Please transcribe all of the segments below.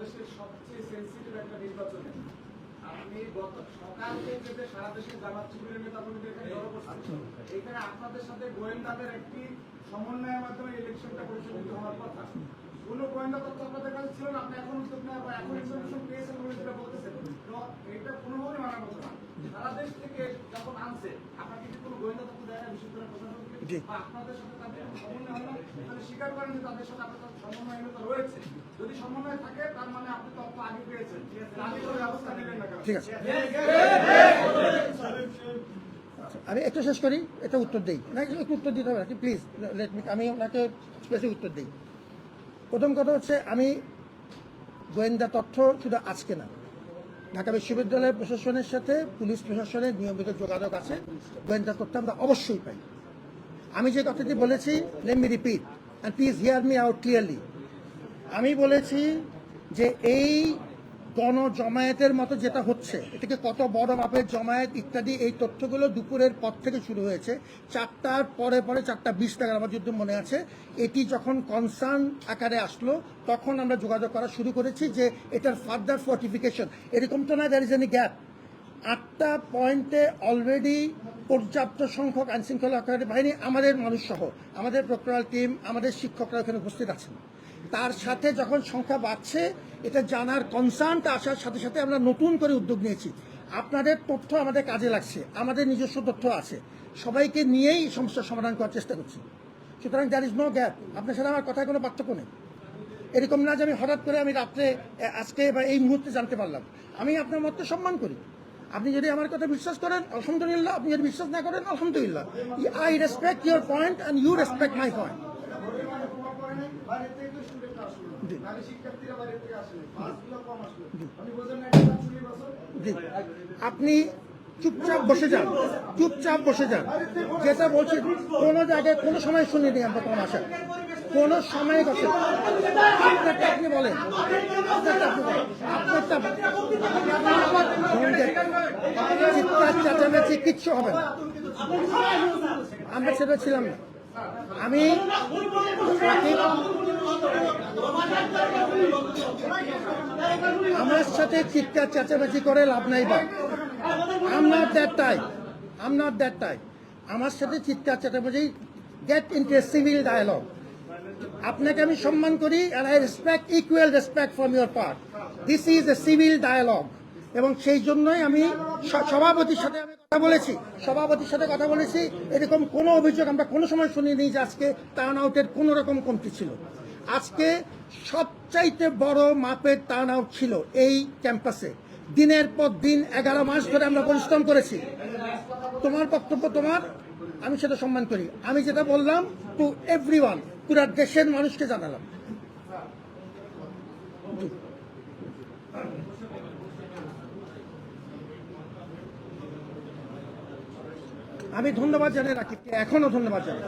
বাংলাদেশের সবচেয়ে সেন্সিটিভ একটা নির্বাচনে আপনি গত সকাল থেকে যে সারা দেশে জামাত শিবিরের নেতাকর্মীদের এখানে জড়ো করছেন, এখানে আপনাদের সাথে গোয়েন্দাদের একটি সমন্বয়ের মাধ্যমে ইলেকশনটা পরিচালিত হওয়ার কথা। কোন গোয়েন্দা তথ্য আপনাদের কাছে ছিল না, আপনি এখন উদ্যোগ নেওয়া বা এখন ইনফরমেশন পেয়েছেন বলে যেটা বলতেছেন, তো এটা কোনোভাবেই মানার মতো না। সারা দেশ থেকে যখন আনছে, আপনাকে কি কোনো গোয়েন্দা তথ্য দেয় না বিশেষ করে প্রশাসনকে বা আপনাদের সাথে তাদের সমন্বয় হয় না? তাহলে স্বীকার করেন যে তাদের সাথে আপনাদের সমন্বয়হীনতা রয়েছে। যদি সমন্বয় থাকে তার মানে আপনি তথ্য আগে পেয়েছেন, আগে কোনো ব্যবস্থা নেবেন না। ঠিক আছে, আমি একটু শেষ করি, এটা উত্তর দিই না, একটু উত্তর দিতে হবে নাকি প্লিজ লেট মি, আমি ওনাকে স্পেসিফিক উত্তর দিই। প্রথম কথা হচ্ছে, আমি গোয়েন্দা তথ্য শুধু আজকে না, ঢাকা বিশ্ববিদ্যালয়ের প্রশাসনের সাথে পুলিশ প্রশাসনের নিয়মিত যোগাযোগ আছে, গোয়েন্দা তথ্য আমরা অবশ্যই পাই। আমি যে কথাটি বলেছি, let me repeat and please hear me out clearly. আমি বলেছি যে এই গণজমায়েতের মতো যেটা হচ্ছে, এটাকে কত বড় মাপের জমায়েত ইত্যাদি, এই তথ্যগুলো দুপুরের পর থেকে শুরু হয়েছে। 4টার পরে 4:20 টাকার আমার যুদ্ধ মনে আছে, এটি যখন কনসার্ন আকারে আসলো তখন আমরা যোগাযোগ করা শুরু করেছি যে এটার ফার্দার ফোর্টিফিকেশন। এরকম তো না দ্যার ইজ এনি গ্যাপ। 8টা পয়েন্টে অলরেডি পর্যাপ্ত সংখ্যক আইনশৃঙ্খলা রক্ষাকারী বাহিনী, আমাদের মানুষ সহ আমাদের প্রক্টোরাল টিম, আমাদের শিক্ষকরা এখানে উপস্থিত আছেন। তার সাথে যখন সংখ্যা বাড়ছে, এটা জানার কনসার্নটা আসার সাথে সাথে আমরা নতুন করে উদ্যোগ নিয়েছি। আপনাদের তথ্য আমাদের কাজে লাগছে, আমাদের নিজস্ব তথ্য আছে, সবাইকে নিয়েই সমস্যার সমাধান করার চেষ্টা করছি। সুতরাং দ্যার ইজ নো গ্যাপ। আপনার সাথে আমার কথায় কোনো পার্থক্য নেই। এরকম না যে আমি হঠাৎ করে আমি রাত্রে আজকে বা এই মুহূর্তে জানতে পারলাম। আমি আপনার মতকে সম্মান করি। আপনি যদি আমার কথা বিশ্বাস করেন আলহামদুলিল্লাহ, আপনি যদি বিশ্বাস না করেন আলহামদুলিল্লাহ। I respect your point and you respect my point. আপনি চুপচাপ বসে যান, চুপচাপ বসে যান। যেটা বলছি, কোনো জায়গায় কোনো সময় শুনিনি আমরা কোনো ভাষা, কোনো সময় কথা। আপনারটা আপনি বলেন, চিৎকার চেঁচামেচি কিচ্ছু হবে না, আমরা সেটা ছিলাম না। আমি আমার সাথে চিৎকার চেঁচামেচি করে লাভ নাই বা I'm not that type. আমার সাথে চিৎকার চেঁচামেচি, get into a civil dialogue. আপনাকে আমি সম্মান করি and I respect equal respect from your part. This is a civil dialogue. এবং সেই জন্যই আমি সভাপতির সাথে কথা বলেছি, এরকম কোনো অভিযোগ আমরা কোনো সময় শুনিনি যে আজকে টার্ন আউটের কোনো রকম কমতি ছিল। আজকে সবচাইতে বড় মাপের টার্ন আউট ছিল এই ক্যাম্পাসে। দিনের পর দিন 11 মাস ধরে আমরা পরিশ্রম করেছি। তোমার বক্তব্য তোমার, আমি সেটা সম্মান করি। আমি যেটা বললাম টু এভরিওয়ান, পুরা দেশের মানুষকে জানালাম। আমি ধন্যবাদ জানাই রাকিবকে, এখনো ধন্যবাদ জানাই।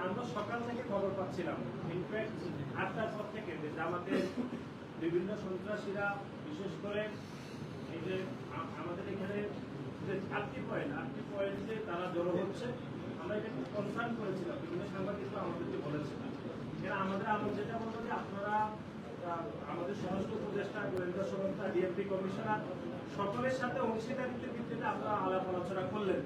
আমরা সকাল থেকে খবর পাচ্ছিলাম, ইনফ্যাক্ট 8টার পর থেকে, যে জামাতের বিভিন্ন সন্ত্রাসীরা, বিশেষ করে এই যে আমাদের এখানে যে 8টি পয়েন্টে তারা জড়ো হচ্ছে। আমরা এটা একটু কনসার্ন করেছিলাম, বিভিন্ন সাংবাদিকরা আমাদেরকে বলেছেন। আমরা যেটা বলবো যে আপনারা আমাদের স্বরাষ্ট্র উপদেষ্টা, গোয়েন্দা সংস্থা, ডিএমপি কমিশনার সকলের সাথে অংশীদারিত্বের ভিত্তিতে আপনারা আলাপ আলোচনা করলেন।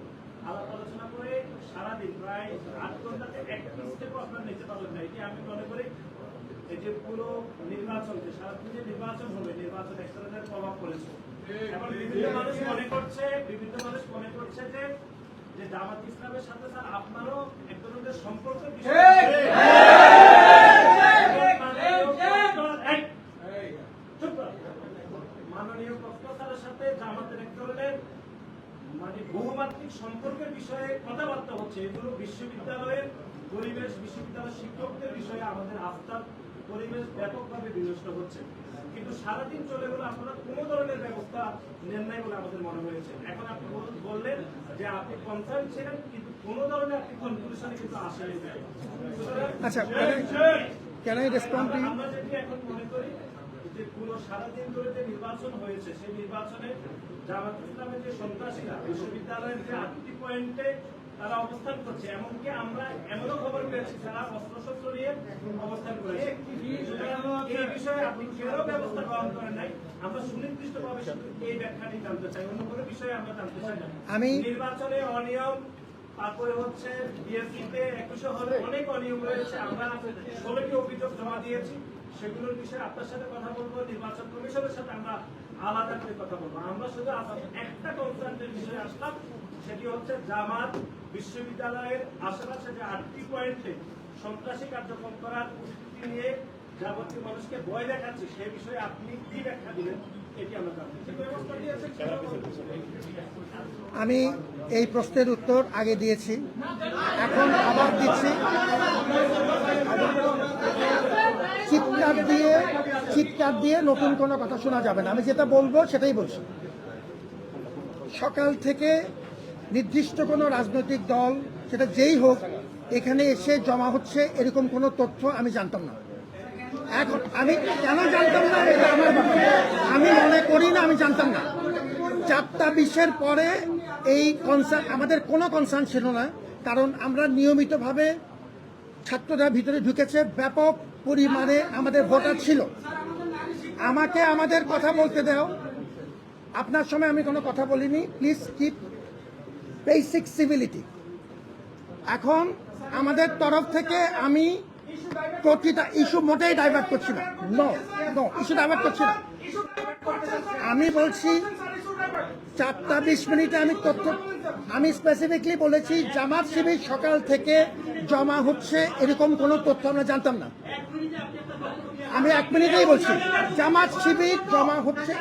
আলাপ আলোচনা করে সারাদিন প্রায় 8 ঘন্টাতে একটা স্টেপও আপনারা নিতে পারলেন না। এটি আমি মনে করি এই যে পুরো নির্বাচন, যে সারাদিন যে নির্বাচন হবে, নির্বাচন এক্সট্রাদের প্রভাব পড়েছে। এবং বিভিন্ন মানুষ মনে করছে যে জামাত ইসলামের সাথে স্যার আপনারও এক ধরনের সম্পর্কের বিষয়। মাননীয় প্রফেসরের সাথে জামাতের এক ধরনের বহুমাত্রিক সম্পর্কের বিষয়ে কথাবার্তা হচ্ছে। এগুলো বিশ্ববিদ্যালয়ের পরিবেশ, বিশ্ববিদ্যালয়ের শিক্ষকদের বিষয়ে আমাদের আস্থার পরিবেশ ব্যাপকভাবে বিনষ্ট হচ্ছে। কিন্তু সারাদিন চলে গেলে আপনারা কোনো ধরনের ব্যবস্থা নেন নাই বলে আমাদের মনে হয়েছে। এখন আপনি বললেন যে আপনি কনসার্ন ছিলেন, কিন্তু কোনো ধরনের আপনি কনক্লুশনে কিন্তু আসেনি। আচ্ছা, আমরা যদি এখন মনে করি যে পুরো সারাদিন ধরে যে নির্বাচন হয়েছে, সেই নির্বাচনে জামাত ইসলামের যে সন্ত্রাসীরা বিশ্ববিদ্যালয়ের যে 8টি পয়েন্টে তারা অবস্থান করছে, এমনকি আমরা এমনও খবর পেয়েছি যারা অস্ত্রশস্ত্র নিয়ে অবস্থান করেছে। সুতরাং এই বিষয়ে আপনি কেন ব্যবস্থা গ্রহণ করেন নাই, আমরা সুনির্দিষ্টভাবে শুধু এই ব্যাখ্যাটি জানতে চাই, অন্য কোনো বিষয়ে আমরা জানতে চাই না। নির্বাচনে অনিয়ম, তারপরে হচ্ছে বিএসপিতে 21 হলে অনেক অনিয়ম রয়েছে, আমরা 16টি অভিযোগ জমা দিয়েছি, সেগুলোর বিষয়ে আপনার সাথে কথা বলবো, নির্বাচন কমিশনের সাথে আমরা আলাদা করে কথা বলবো। আমরা শুধু একটা কনসার্নের বিষয়ে আসলাম, সেটি হচ্ছে জামাত বিশ্ববিদ্যালয়ের আশেপাশে যে 8টি পয়েন্টে সন্ত্রাসী কার্যক্রম করার প্রস্তুতি নিয়ে যাবতীয় মানুষকে ভয় দেখাচ্ছে, সে বিষয়ে আপনি কি ব্যাখ্যা দিলেন এটি আমরা জানতে চাই। ব্যবস্থা দিয়েছে আমি এই প্রশ্নের উত্তর আগে দিয়েছি, এখন আবার দিচ্ছি। চিৎকার দিয়ে নতুন কোনো কথা শোনা যাবে না। আমি যেটা বলবো সেটাই বলছি। সকাল থেকে নির্দিষ্ট কোনো রাজনৈতিক দল, সেটা যেই হোক, এখানে এসে জমা হচ্ছে এরকম কোনো তথ্য আমি জানতাম না। এখন আমি কেন জানতাম না এটা আমার ব্যাপার, আমি মনে করি না আমি জানতাম না। 4টা 20-এর পরে এই কনসার্ন, আমাদের কোনো কনসার্ন ছিল না, কারণ আমরা নিয়মিতভাবে ছাত্ররা ভিতরে ঢুকেছে, ব্যাপক পরিমাণে আমাদের ভোটার ছিল। আমাকে আমাদের কথা বলতে দাও, আপনার সময় আমি কোনো কথা বলিনি। Please keep basic civility. এখন আমাদের তরফ থেকে আমি প্রতিটা ইস্যু মোটেই ডাইভার্ট করছি না, নো ইস্যু ডাইভার্ট করছি না। আমি বলছি 4টা 20 আমি তথ্য, আমি স্পেসিফিকলি বলেছি জামাত শিবির সকাল থেকে জমা হচ্ছে এরকম কোনো তথ্য আমরা জানতাম না। আমি 1 মিনিটেই বলছি জামাত শিবির জমা হচ্ছে।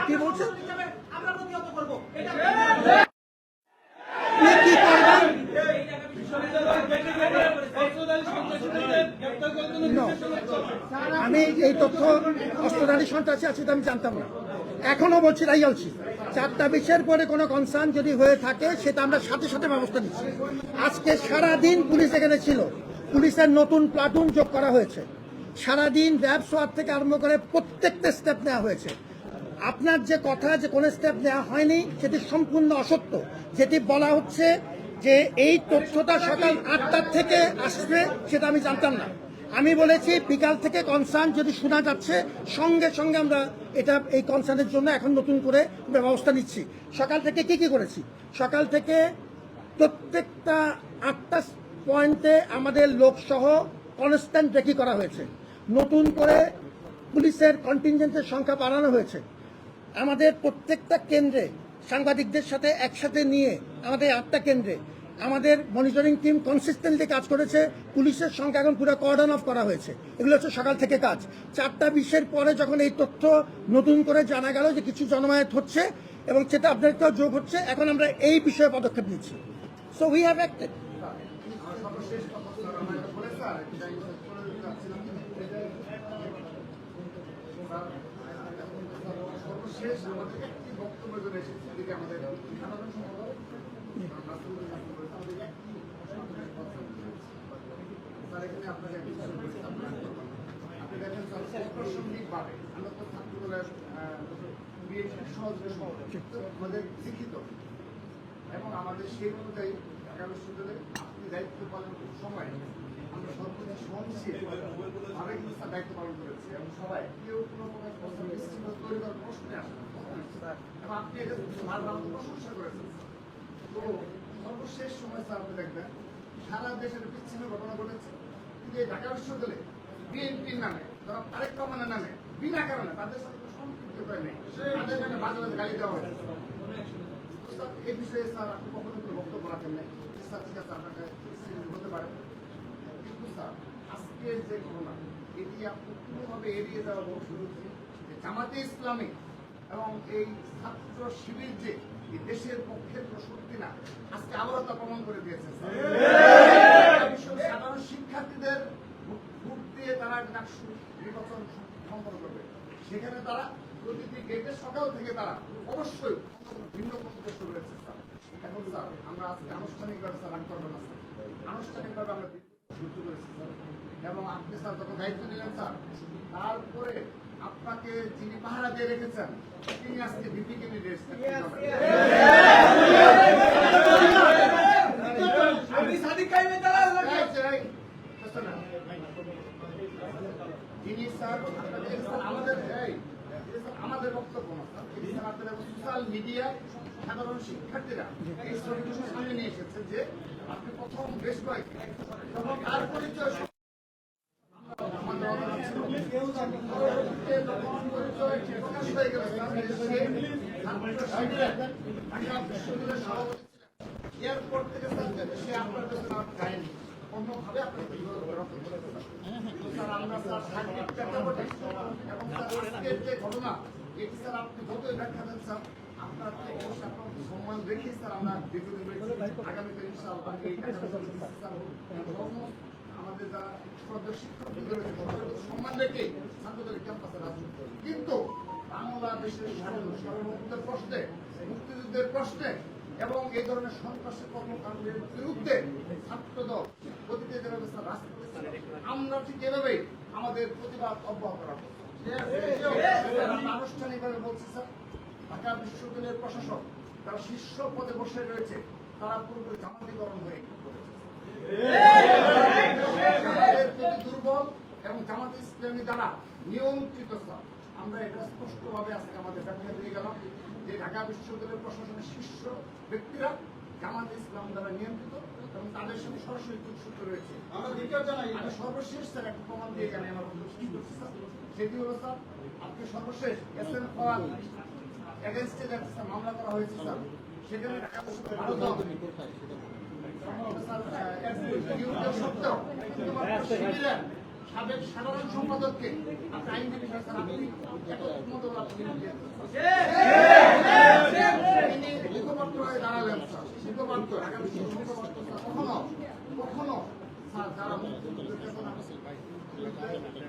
কি বলছেন? কি করবেন? আমি এই তথ্য অস্ত্রধারী সন্ত্রাসী আছে আমি জানতাম না, এখনো বলছি তাই বলছি। 4টা 20-এর পরে কোনো কনসার্ন যদি হয়ে থাকে সেটা আমরা সাথে সাথে ব্যবস্থা নিচ্ছি। আজকে সারাদিন পুলিশ এখানে ছিল, পুলিশের নতুন প্লাটুন যোগ করা হয়েছে, সারাদিন র্যাব সোয়ার থেকে আরম্ভ করে প্রত্যেকটা স্টেপ নেওয়া হয়েছে। আপনার যে কথা যে কোনো স্টেপ নেওয়া হয়নি সেটি সম্পূর্ণ অসত্য। যেটি বলা হচ্ছে যে এই তথ্যটা সকাল 8টার থেকে আসবে সেটা আমি জানতাম না। আমি বলেছি বিকাল থেকে কনসার্ন যদি শোনা যাচ্ছে সঙ্গে সঙ্গে আমরা এটা এই কনসার্নের জন্য এখন নতুন করে ব্যবস্থা নিচ্ছি। সকাল থেকে কি করেছি, সকাল থেকে প্রত্যেকটা 8টা পয়েন্টে আমাদের লোকসহ কনস্ট্যান্ট রেকি করা হয়েছে, নতুন করে পুলিশের কন্টিনজেন্টের সংখ্যা বাড়ানো হয়েছে। আমাদের প্রত্যেকটা কেন্দ্রে সাংবাদিকদের সাথে একসাথে নিয়ে আমাদের 8টা কেন্দ্রে আমাদের মনিটরিং টিম কনসিস্টেন্টলি কাজ করেছে। পুলিশের সংখ্যা এখন পুরো কর্ডন অফ করা হয়েছে। এগুলো হচ্ছে সকাল থেকে কাজ। 4টা 20-এর পরে যখন এই তথ্য নতুন করে জানা গেল যে কিছু জনমায়েত হচ্ছে এবং সেটা আপনাদেরকেও যোগ হচ্ছে, এখন আমরা এই বিষয়ে পদক্ষেপ নিচ্ছি। So we have acted. সর্বশেষ আমাদের একটি বক্তব্য জন্য এসেছে, যেটি আমাদের আপনি দেখেন প্রাসঙ্গিকভাবে আমরা তো ছাত্রদলের আমাদের লিখিত এবং আমাদের সেই অনুযায়ী 11 সালে আপনি দায়িত্ব পালন সময় আমরা সর্বোচ্চ সহনশীল ভাবে কিন্তু তার দায়িত্ব পালন করেছি এবং সবাই কেউ কোনো প্রকার তৈরি করার প্রশ্নে আসে এবং আপনি এটা ভালো প্রশংসা করেছেন। তো সর্বশেষ সময় স্যার আপনি দেখবেন সারা দেশের বিচ্ছিন্ন ঘটনা ঘটেছে, কিন্তু এই ঢাকা বিশ্ববিদ্যালয়ে বিএনপির নামে তারা তারেক রহমানের নামে বিনা কারণে তাদের সাথে কোনো সম্পৃক্ত করে নেই, তাদের নামে বাজে বাজে গালি দেওয়া হয়েছে। এই বিষয়ে স্যার আপনি কখনো কোনো বক্তব্য রাখেন নাই, স্যার ঠিক আছে আপনাকে হতে পারে, কিন্তু স্যার আজকের যে ঘটনা এটি আপনি কোনোভাবে এড়িয়ে দেওয়া সুযোগ যে জামাতে ইসলামী এবং এই ছাত্র শিবির যে দেশের পক্ষের শক্তি না, আজকে আবারও তা প্রমাণ করে দিয়েছে। সাধারণ শিক্ষার্থীদের ভোট দিয়ে তারা নির্বাচন সম্পন্ন করবে, সেখানে তারা প্রতিটি গেটের সকাল থেকে তারা অবশ্যই ভিন্ন উদ্দেশ্য রয়েছে। এখন স্যার আমরা আজকে আনুষ্ঠানিকভাবে স্যার রাখতে পারবো না, আনুষ্ঠানিকভাবে আমরা যুক্ত করেছি স্যার, এবং আপনি স্যার যখন দায়িত্ব নিলেন স্যার, তারপরে আপনাকে যিনি পাহারা দিয়ে রেখেছেন তিনি আজকে ভিপি ক্যান্ডিডেট। যিনি স্যার আমাদের বক্তব্য না স্যার, সোশ্যাল মিডিয়া সাধারণ শিক্ষার্থীরা এই ছবিগুলো সামনে নিয়ে এসেছে যে আপনি প্রথম বেশ কয়েকদিন তার পরিচয় এয়ারপোর্ট থেকে সে আপনার কাছে যায়নি, অন্যভাবে আপনার আমরা স্যার সার্বিক প্রেক্ষাপটে এবং আজকের যে ঘটনা এটি স্যার আপনি যতই ব্যাখ্যা দেন স্যার আপনার সম্মান রেখে স্যার আমরা আগামীতে ইনশাআল্লাহ এই আমাদের যারা শ্রদ্ধেয় শিক্ষক সম্মান রেখে ছাত্রদের ক্যাম্পাসে রাজনীতি, কিন্তু বাংলাদেশের সার্বভৌমত্বের প্রশ্নে, মুক্তিযুদ্ধের প্রশ্নে এবং এই ধরনের সন্ত্রাসী কর্মকাণ্ডের বিরুদ্ধে ছাত্রদল প্রতিটি রাজনীতি আমরা ঠিক এভাবেই আমাদের প্রতিবাদ অব্যাহত রাখবো। আনুষ্ঠানিকভাবে বলছি স্যার, ঢাকা বিশ্ববিদ্যালয়ের প্রশাসক তারা শীর্ষ পদে বসে রয়েছে, তারা পুরোপুরি জামাতিকরণ হয়ে দুর্বল এবং জামাত ইসলামী দ্বারা নিয়ন্ত্রিত স্যার। আমরা এটা স্পষ্টভাবে আজকে আমাদের ব্যাখ্যা দিয়ে গেলাম যে ঢাকা বিশ্ববিদ্যালয়ের প্রশাসনের শীর্ষ ব্যক্তিরা জামাত ইসলাম দ্বারা নিয়ন্ত্রিত এবং তাদের সাথে সরাসরি যোগসূত্র রয়েছে। আমি সর্বশেষ স্যার একটা প্রমাণ দিয়ে জানি আমার সেটি হলো স্যার, আপনি সর্বশেষ এসএম ফওয়াদ এগেইনস্টে স্যার মামলা করা হয়েছে স্যার, সেখানে ঢাকা বিশ্ববিদ্যালয় সাবেক সাধারণ সম্পাদককে আপনি আইনজীবী স্যার আপনি মুখপাত্র হয়ে দাঁড়ালেন স্যার, মুখপাত্র ঢাকা বিশ্ববিদ্যালয় মুখপাত্র স্যার কখনো কখনো স্যার যারা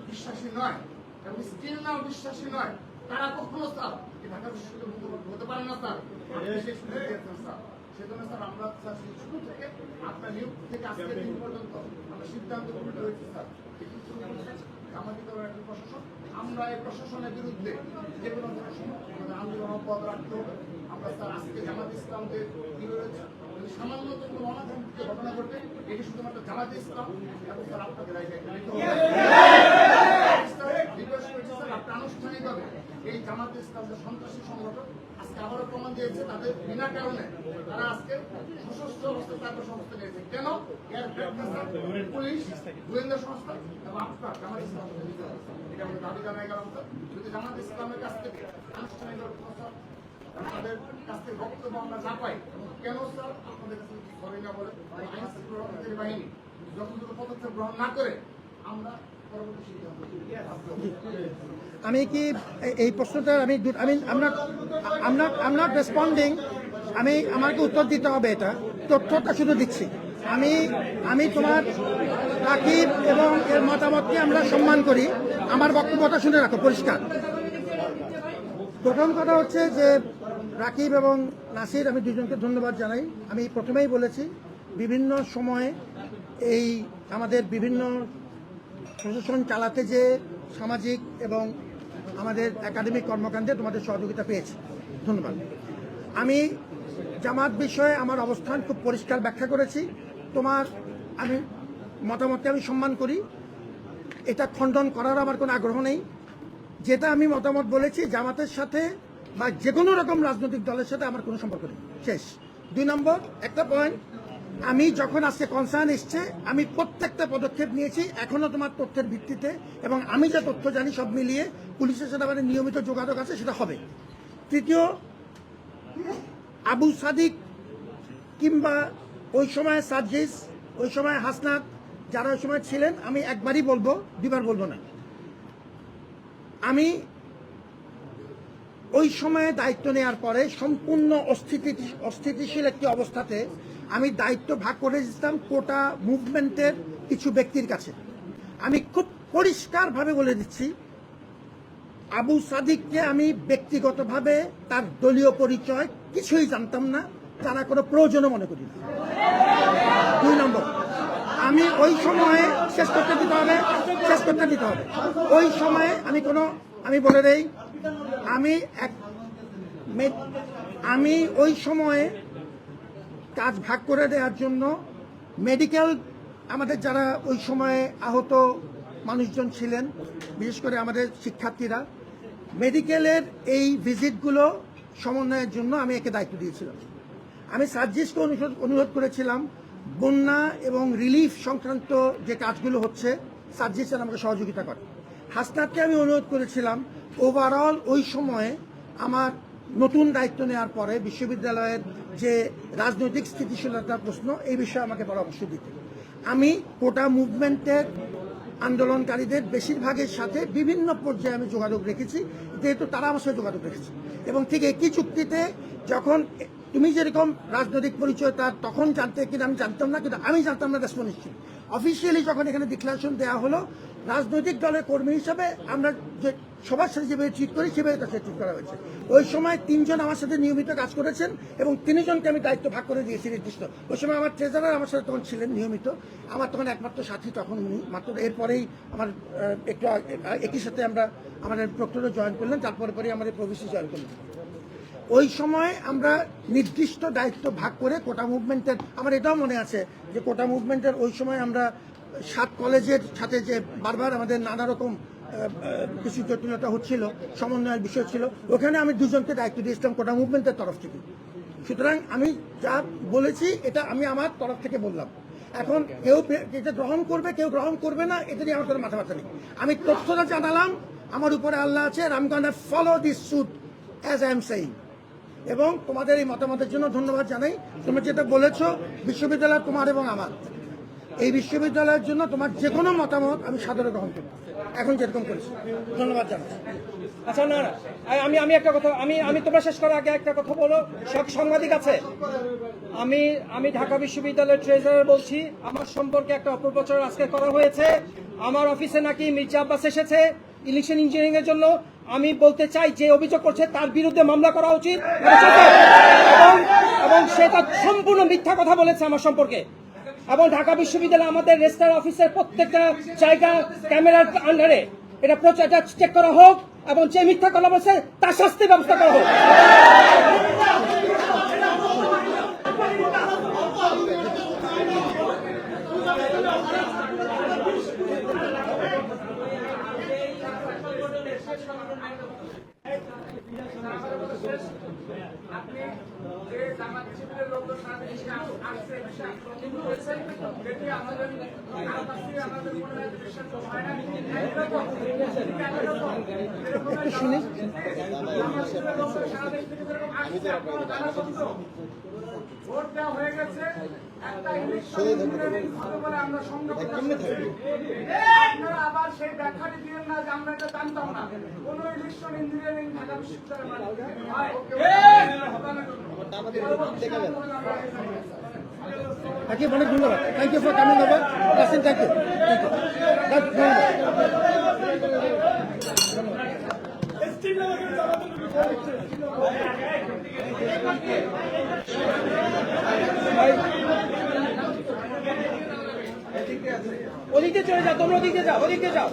বিশ্বাসী নয় এবং স্টিল নাও বিশ্বাসী নয় তারা কখনো স্যার ঢাকা বিশ্ববিদ্যালয় মুখপাত্র হতে পারে না স্যার। স্যার সেজন্য স্যার আমরা স্যার শুরু থেকে আপনার নিয়োগ থেকে আজকের দিন পর্যন্ত আমরা সিদ্ধান্ত গ্রহণ হয়েছি স্যার সামাজিকরণ একটা প্রশাসন, আমরা এই প্রশাসনের বিরুদ্ধে যে কোনো ধরনের আন্দোলন অব্যাহত রাখতে হবে। আমরা স্যার আজকে জামাত ইসলামদের কি রয়েছে সামান্য কোনো অনাকাঙ্ক্ষিত ঘটনা ঘটবে, এটি শুধুমাত্র জামাত ইসলাম এবং স্যার আপনাদের রিকোয়েস্ট করছি স্যার আপনি আনুষ্ঠানিকভাবে এই জামাত ইসলাম যে সন্ত্রাসী সংগঠন আজকে আবারও প্রমাণ দিয়েছে তাদের বিনা কারণে তারা আজকে সশস্ত্র অবস্থায় তাদের সংস্থা নিয়েছে। কেন? এর পুলিশ, গোয়েন্দা সংস্থা এবং আপনার জামাত ইসলাম এটা আমাদের দাবি জানাই গেলাম স্যার। যদি জামাত ইসলামের কাছ থেকে আনুষ্ঠানিকভাবে তাদের কাছ থেকে বক্তব্য আমরা না পাই, কেন স্যার আপনাদের কাছে করে না বলে আইন শৃঙ্খলা রক্ষাকারী বাহিনী যথাযথ পদক্ষেপ গ্রহণ না করে আমরা পরবর্তী সিদ্ধান্ত। আমি কি এই প্রশ্নটার I'm not responding, আমাকে উত্তর দিতে হবে, এটা তথ্যটা শুধু দিচ্ছি। আমি তোমার রাকিব এবং এর মতামতকে আমরা সম্মান করি, আমার বক্তব্যটা শুনে রাখো পরিষ্কার। প্রথম কথা হচ্ছে যে রাকিব এবং নাসির, আমি দুজনকে ধন্যবাদ জানাই। আমি প্রথমেই বলেছি বিভিন্ন সময়ে এই আমাদের বিভিন্ন প্রশাসন চালাতে যে সামাজিক এবং আমাদের একাডেমিক কর্মকাণ্ডে তোমাদের সহযোগিতা পেয়েছি, ধন্যবাদ। আমি জামাত বিষয়ে আমার অবস্থান খুব পরিষ্কার ব্যাখ্যা করেছি। তোমার মতামতকে আমি সম্মান করি, এটা খণ্ডন করার আমার কোনো আগ্রহ নেই। যেটা আমি মতামত বলেছি, জামাতের সাথে বা যে কোনো রকম রাজনৈতিক দলের সাথে আমার কোনো সম্পর্ক নেই, শেষ। 2 নম্বর একটা পয়েন্ট, আমি যখন আজকে কনসার্ন এসছে আমি প্রত্যেকটা পদক্ষেপ নিয়েছি এখনো তোমার তথ্যের ভিত্তিতে, এবং আমি যে তথ্য জানি সব মিলিয়ে পুলিশের সাথে আমাদের নিয়মিত যোগাযোগ আছে, সেটা হবে। তৃতীয়, আবু সাদিক কিংবা ওই সময় সার্জিস, ওই সময় হাসনাত, যারা ওই সময় ছিলেন, আমি একবারই বলবো, দুবার বলবো না। আমি ওই সময়ে দায়িত্ব নেওয়ার পরে সম্পূর্ণ অস্থিতিশীল একটি অবস্থাতে আমি দায়িত্ব ভাগ করে দিতাম কোটা মুভমেন্টের কিছু ব্যক্তির কাছে। আমি খুব পরিষ্কারভাবে বলে দিচ্ছি, আবু সাদিককে আমি ব্যক্তিগতভাবে তার দলীয় পরিচয় কিছুই জানতাম না, তারা কোনো প্রয়োজনও মনে করি না। 2 নম্বর, আমি ওই সময়ে শেষ করতে দিতে হবে, ওই সময়ে আমি কোনো আমি বলে দেই, আমি ওই সময়ে কাজ ভাগ করে দেওয়ার জন্য মেডিকেল, আমাদের যারা ওই সময়ে আহত মানুষজন ছিলেন, বিশেষ করে আমাদের শিক্ষার্থীরা, মেডিকেলের এই ভিজিটগুলো সমন্বয়ের জন্য আমি একে দায়িত্ব দিয়েছিলাম। আমি সার্জিসকে অনুরোধ করেছিলাম বন্যা এবং রিলিফ সংক্রান্ত যে কাজগুলো হচ্ছে সার্জিস যেন আমাকে সহযোগিতা করে। হাসনাতকে আমি অনুরোধ করেছিলাম ওভারঅল ওই সময়ে আমার নতুন দায়িত্ব নেওয়ার পরে বিশ্ববিদ্যালয়ের যে রাজনৈতিক স্থিতিশীলতার প্রশ্ন, এই বিষয়ে আমাকে পরামর্শ দিতে। আমি কোটা মুভমেন্টের আন্দোলনকারীদের বেশিরভাগের সাথে বিভিন্ন পর্যায়ে আমি যোগাযোগ রেখেছি, যেহেতু তারা আমার সাথে যোগাযোগ রেখেছে। এবং ঠিক একই চুক্তিতে যখন তুমি যেরকম রাজনৈতিক পরিচয় তার তখন জানতে, কিনা আমি জানতাম না, কিন্তু আমি জানতাম না রেসপন্স ছিল। অফিসিয়ালি যখন এখানে ডিক্লারেশন দেওয়া হলো, রাজনৈতিক দলের কর্মী হিসাবে আমরা যে সবার সাথে যেভাবে ট্রিট করি সেভাবে তার সাথে ট্রিট করা হয়েছে। ওই সময় 3 জন আমার সাথে নিয়মিত কাজ করেছেন এবং 3 জনকে আমি দায়িত্ব ভাগ করে দিয়েছি নির্দিষ্ট। ওই সময় আমার ট্রেজারার আমার সাথে তখন ছিলেন নিয়মিত, আমার তখন একমাত্র সাথী তখন উনি, মাত্র এরপরেই আমার একটু একই সাথে আমরা আমাদের প্রক্টরও জয়েন করলেন, তারপরে পরেই আমাদের প্রভিসি জয়েন করলেন। ওই সময় আমরা নির্দিষ্ট দায়িত্ব ভাগ করে কোটা মুভমেন্টের, আমার এটাও মনে আছে যে কোটা মুভমেন্টের ওই সময় আমরা 7 কলেজের সাথে যে বারবার আমাদের নানা রকম কিছু জটিলতা হচ্ছিল, সমন্বয়ের বিষয় ছিল, ওখানে আমি 2 জনকে দায়িত্ব দিয়েছিলাম কোটা মুভমেন্টের তরফ থেকে। সুতরাং আমি যা বলেছি এটা আমি আমার তরফ থেকে বললাম। এখন কেউ এটা গ্রহণ করবে, কেউ গ্রহণ করবে না, এটা নিয়ে আমার কোনো মাথা ব্যথা নেই। আমি তথ্যটা জানালাম, আমার উপরে আল্লাহ আছে, I am gonna follow this suit as I am saying. এবং তোমাদের এই মতামতের জন্য ধন্যবাদ জানাই। তুমি যেটা বলেছ বিশ্ববিদ্যালয় তোমার এবং আমার, এই বিশ্ববিদ্যালয়ের জন্য তোমার যে কোনো মতামত আমি সাদরে গ্রহণ করি, এখন যেরকম করেছি। ধন্যবাদ জানাই। আচ্ছা, না না, আমি একটা কথা, আমি তোমরা শেষ করার আগে একটা কথা বলো। সাংবাদিক আছে, আমি ঢাকা বিশ্ববিদ্যালয়ের ট্রেজারার বলছি। আমার সম্পর্কে একটা অপপ্রচার আজকে করা হয়েছে। আমার অফিসে নাকি মির্জা আব্বাস এসেছে ইলেকশন ইঞ্জিনিয়ারিং এর জন্য। আমি বলতে চাই যে অভিযোগ করছে তার বিরুদ্ধে মামলা করা উচিত, এবং সে তার সম্পূর্ণ মিথ্যা কথা বলেছে আমার সম্পর্কে। এবং ঢাকা বিশ্ববিদ্যালয় আমাদের রেজিস্ট্রার অফিসের প্রত্যেকটা জায়গা ক্যামেরার আন্ডারে এটা চেক করা হোক, এবং যে মিথ্যা কথা বলছে তার শাস্তির ব্যবস্থা করা হোক। আপনি যে জামাত শিবিরের লোকজন সারা দেশে আসছে, কিন্তু যেটি আমাদের মনে হয় বিশ্বাস হয় না। একটু শুনি। ভোট দেওয়া হয়ে গেছে, একটা ইলেকশন ইঞ্জিনিয়ারিং হবে বলে আমরা সংগঠন আপনারা আবার সেই ব্যাখ্যাটি দিলেন না যে আমরা এটা জানতাম না। কোন ইলেকশন ইঞ্জিনিয়ারিং ঢাকা বিশ্ববিদ্যালয়ের হয়। অনেক ধন্যবাদ। Thank you for coming over. Nasim, thank you. ওদিকে চলে যাও, তোমরা ওদিকে যাও, ওদিকে যাও।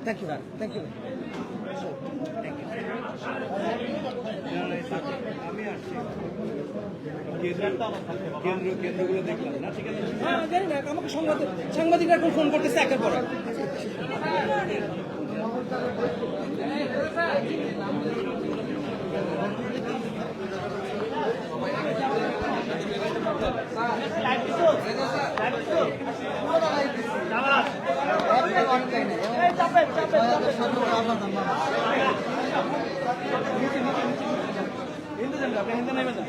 Thank you, thank you. কেন্দ্রগুলো দেখলাম না, ঠিক আছে। হ্যাঁ, জানি না, আমাকে সাংবাদিকরা এখন ফোন করতেছে একের পর এক। হিন্দু নেমে যান।